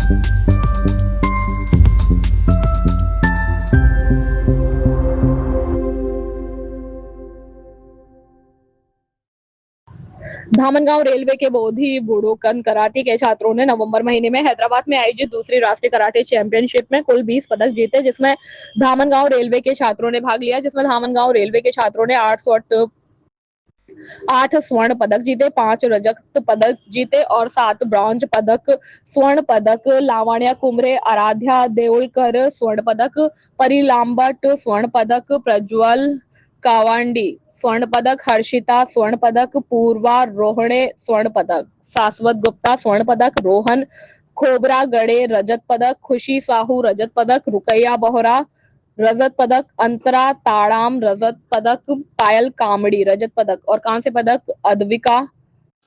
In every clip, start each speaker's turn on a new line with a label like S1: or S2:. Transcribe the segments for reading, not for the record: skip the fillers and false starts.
S1: Dhamangaon railway के Bodhi Budokan karate के छात्रों ने नवंबर महीने में हैदराबाद में आयोजित दूसरी राष्ट्रीय कराटे चैंपियनशिप में कुल 20 पदक जीते, जिसमें धामनगांव रेलवे के छात्रों ने भाग लिया। जिसमें धामनगांव रेलवे के छात्रों ने 8 स्वर्ण पदक जीते, 5 रजत पदक जीते और 7 ब्रॉन्ज पदक, स्वर्ण पदक लावण्या कुमरे, आराध्या देउलकर स्वर्ण पदक, परिलांबट स्वर्ण पदक, प्रज्वल कावांडी स्वर्ण पदक, हर्षिता स्वर्ण पदक, पूर्वा रोहणे स्वर्ण पदक, शाश्वत गुप्ता स्वर्ण पदक, रोहन खोबरागड़े रजत पदक, खुशी साहू रजत पदक, रुकैया बोहरा रजत पदक, अंतरा ताड़ाम रजत पदक, पायल कामड़ी रजत पदक और कांस्य पदक अद्विका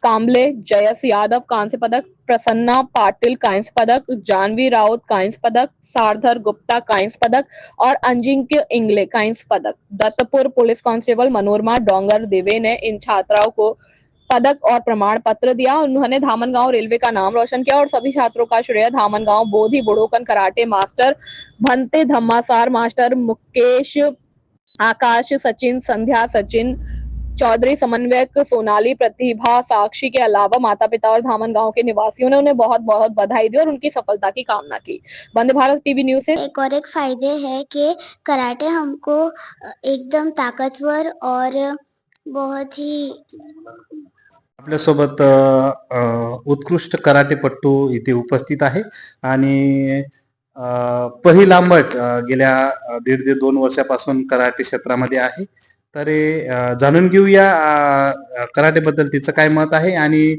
S1: कांबले, जयस यादव कांस्य पदक, प्रसन्ना पाटिल कांस्य पदक, जानवी राउत कांस्य पदक, सारधर गुप्ता कांस्य पदक और अंजिंक्य इंगले कांस्य पदक। दत्तपुर पुलिस कांस्टेबल मनोरमा डोंगर देवे ने इन छात्राओं को पदक और प्रमाण पत्र दिया। उन्होंने धामनगांव रेलवे का नाम रोशन किया और सभी छात्रों का श्रेय Dhamangaon Bodhi Budokan karate master Bhante Dhammasar master Mukesh Akash Sachin Sandhya Sachin Chaudhari समन्वयक सोनाली प्रतिभा साक्षी के अलावा माता पिता और धामनगांव के निवासियों ने उन्हें बहुत बहुत बधाई दी और उनकी सफलता की कामना की। वंदे भारत टीवी न्यूज से
S2: एक फायदे है कि कराटे हमको एकदम ताकतवर और बहुत ही
S3: आपल्यासोबत उत्कृष्ट कराटेपट्टू इथे उपस्थित आहे आणि परिलांबट गेल्या 1.5 वर्षापासून कराटे क्षेत्रामध्ये आहे। तर जाणून घेऊया कराटेबद्दल तिचं काय मत आहे आणि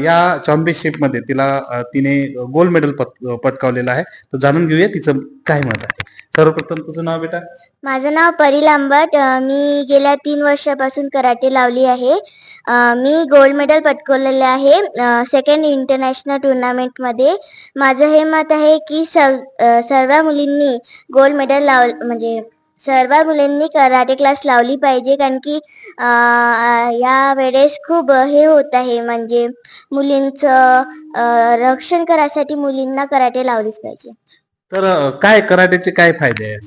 S3: या चॅम्पियनशिप मध्ये तिने गोल्ड मेडल पटकावलेलं आहे। तर जाणून घेऊया तिचं काय मत आहे। सर्वप्रथम तुझं नाव बेटा?
S2: माझं नाव परिलांबट, मी गेल्या 3 वर्षापासून कराटे लावली आहे। मी गोल्ड मेडल पटकावलेले आहे सेकंड इंटरनॅशनल टुर्नामेंट मध्ये। माझं हे मत आहे की सर्व मुलींनी गोल्ड मेडल म्हणजे सर्व मुलींनी कराटे क्लास लावली पाहिजे, कारण की या वेळेस खूप हे होत आहे, म्हणजे मुलींचं रक्षण करायसाठी मुलींना कराटे लावलीच पाहिजे।
S3: तर काय कराटेचे काय फायदे आहेत,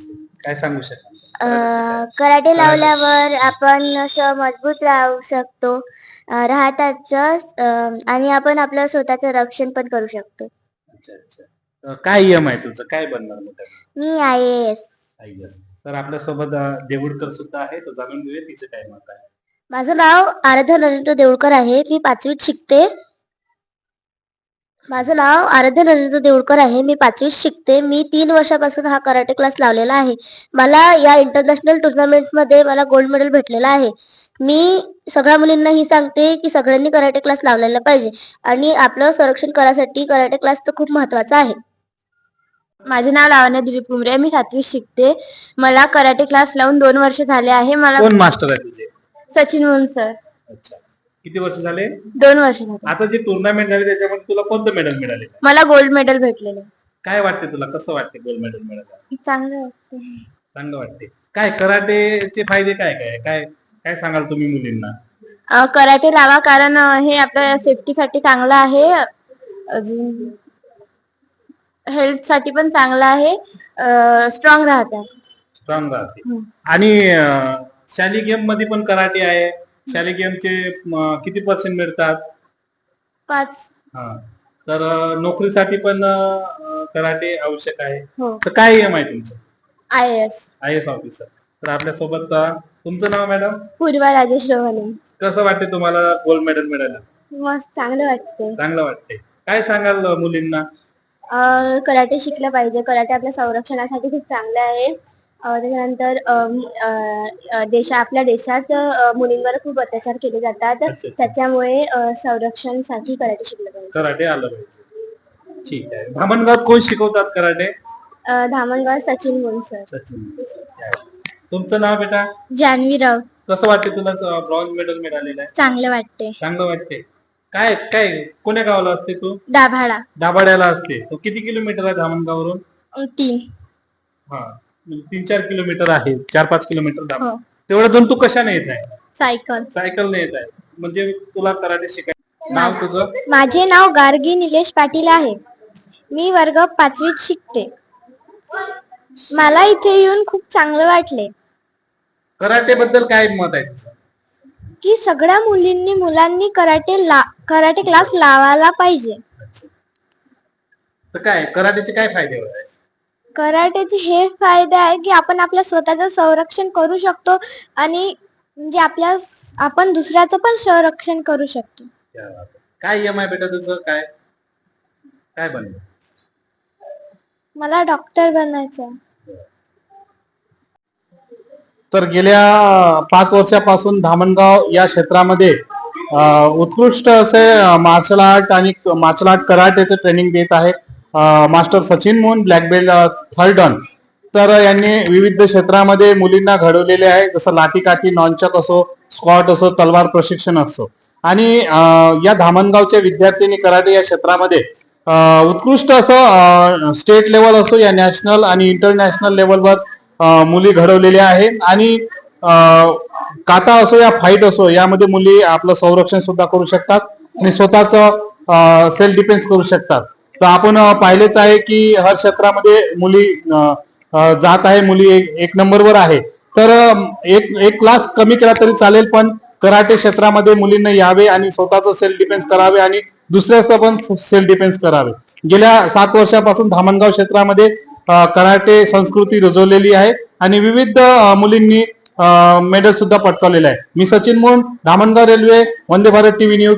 S3: काय सांगू शकाल?
S2: कराटे लावल्यावर आपण असं मजबूत राहू शकतो, राहतात आणि आपण आपलं स्वतःचं रक्षण पण करू शकतो।
S3: अच्छा अच्छा, काय एम आहे तुझं, काय बनणार?
S2: मी IAS।
S3: तर आपल्यासोबत देऊळकर सुद्धा आहे, तो जाणून घेऊया तिचं काय मत आहे।
S2: माझं नाव आराध्या नरेंद्र देऊळकर आहे, मी 5वीत शिकते। माझं नाव आराध्या नरेंद्र देऊळकर आहे, मी 5वीत शिकते। मी 3 वर्षापासून हा कराटे क्लास लावलेला आहे। मला या इंटरनॅशनल टुर्नामेंट मध्ये मला गोल्ड मेडल भेटलेलं आहे। मी सगळ्या मुलींना ही सांगते की सगळ्यांनी कराटे क्लास लावलेला पाहिजे आणि आपलं संरक्षण करायसाठी कराटे क्लास तर खूप महत्त्वाचा आहे। माझे नाव लावण्या दिलीप कुमरे, मी 7वीत शिकते। मला कराटे क्लास लावून 2 वर्ष झाले आहे। मला
S3: कोण मास्टर आहे तुझे?
S2: सचिन मोहन सर।
S3: अच्छा, किती वर्ष झाले?
S2: 2 वर्ष झाले।
S3: आता जे टुर्नामेंट झाले त्याच्यामध्ये तुला कोणतं मेडल मिळाले?
S2: मला गोल्ड मेडल भेटलेलं।
S3: काय वाटते तुला, कसं वाटते गोल्ड मेडल मिळालं?
S2: चांगलं वाटते।
S3: चांगलं वाटते। काय कराटेचे फायदे काय काय काय काय सांगाल तुम्ही मुलींना?
S2: कराटे लावा, कारण हे आपल्या सेफ्टीसाठी चांगलं आहे, अजून हेल्थ साठी पण चांगलं आहे, स्ट्रॉंग राहतात।
S3: स्ट्रॉंग राहते। आणि शालेय गेम मध्ये पण कराटे आहे, शालेय गेमचे किती पर्सेंट मिळतात?
S2: 5।
S3: तर नोकरीसाठी पण कराटे आवश्यक आहे।
S2: हो।
S3: तर काय एम आहे तुमचं?
S2: IAS
S3: officer. तर आपल्यासोबत तुमचं नाव मॅडम?
S2: पूर्वा राजेश रोहने।
S3: कसं वाटते तुम्हाला गोल्ड मेडल मिळालं?
S2: मस्त, चांगलं वाटते।
S3: चांगलं वाटते। काय सांगाल मुलींना?
S2: कराटे शिकलं पाहिजे, कराटे आपल्या संरक्षणासाठी खूप चांगलं आहे। त्याच्यानंतर आपल्या देशात मुलींवर खूप अत्याचार केले जातात, त्याच्यामुळे संरक्षणासाठी कराटे शिकलं पाहिजे,
S3: कराटे आलं पाहिजे। ठीक आहे। धामनगावात कोण शिकवतात कराटे?
S2: धामनगाव सचिन मोहन सर।
S3: सचिन। तुमचं नाव बेटा?
S2: जानवी राऊत।
S3: कसं वाटते तुला ब्रॉन्झ मेडल मिळालेलं आहे?
S2: चांगलं वाटते।
S3: चांगलं वाटते। काय काय कोण्या गावाला असते तू?
S2: दाभाडा।
S3: दाभाड्याला असते। तो किती किलोमीटर आहे धामनगावरून?
S2: 3।
S3: 3-4 किलोमीटर आहे, 4-5 किलोमीटर दाभाडा। तेवढं दोन तू कशाने येत आहे? सायकलने येत आहे। म्हणजे तुला कराटे शिकायचं। नाव तुझं?
S2: माझे नाव गार्गी निलेश पाटील आहे। मी वर्ग 5वीत शिकते. मला इथे येऊन खूप चांगलं वाटले
S3: कराटे बद्दल काय मत आहे तुझं?
S2: की सगळ्या मुलांनी कराटे क्लास लावायला पाहिजे.
S3: तर काय कराटेचे काय फायदे आहेत?
S2: कराटेचे हे फायदे आहे की आपण आपल्या स्वतःचं संरक्षण करू शकतो आणि म्हणजे आपण दुसऱ्याचं पण संरक्षण करू शकतो.
S3: काय एम आहे बेटा तुझं? काय काय बनलं?
S2: मला डॉक्टर बनायचं आहे.
S3: तर गेल्या 5 वर्षापासून धामणगाव या क्षेत्रामध्ये उत्कृष्ट असे मार्शल आर्ट कराटेचे ट्रेनिंग देत आहे master Sachin Mohan, black belt 3rd done. तर यांनी विविध क्षेत्रामध्ये मुलींना घडवलेले आहे, जसं लाठीकाठी, नॉनचक असो, स्क्वॉट असो, तलवार प्रशिक्षण असो. आणि या धामणगावच्या विद्यार्थ्यांनी कराटे या क्षेत्रामध्ये उत्कृष्ट असं स्टेट लेवल असो या नॅशनल आणि इंटरनॅशनल लेवलवर मुली घडवलेल्या आहे. आणि काटा असो या फाईट असो यामध्ये मुली आपलं संरक्षण सुद्धा करू शकतात आणि स्वतःच सेल्फ डिफेन्स करू शकतात. तर आपण पाहिलेच आहे की हर क्षेत्रामध्ये मुली जात आहे, मुली एक नंबरवर आहे. तर एक क्लास कमी केला तरी चालेल, पण कराटे क्षेत्रामध्ये मुलींना यावे आणि स्वतःच सेल्फ डिफेन्स करावे आणि दुसऱ्याचं पण सेल्फ डिफेन्स करावे. गेल्या 7 वर्षापासून धामणगाव क्षेत्रामध्ये कराटे संस्कृती रुजवलेली आहे आणि विविध मुलींनी मेडल सुद्धा पटकावलेले आहे. मी Sachin Mohan, Dhamangaon railway, Vande Bharat TV news.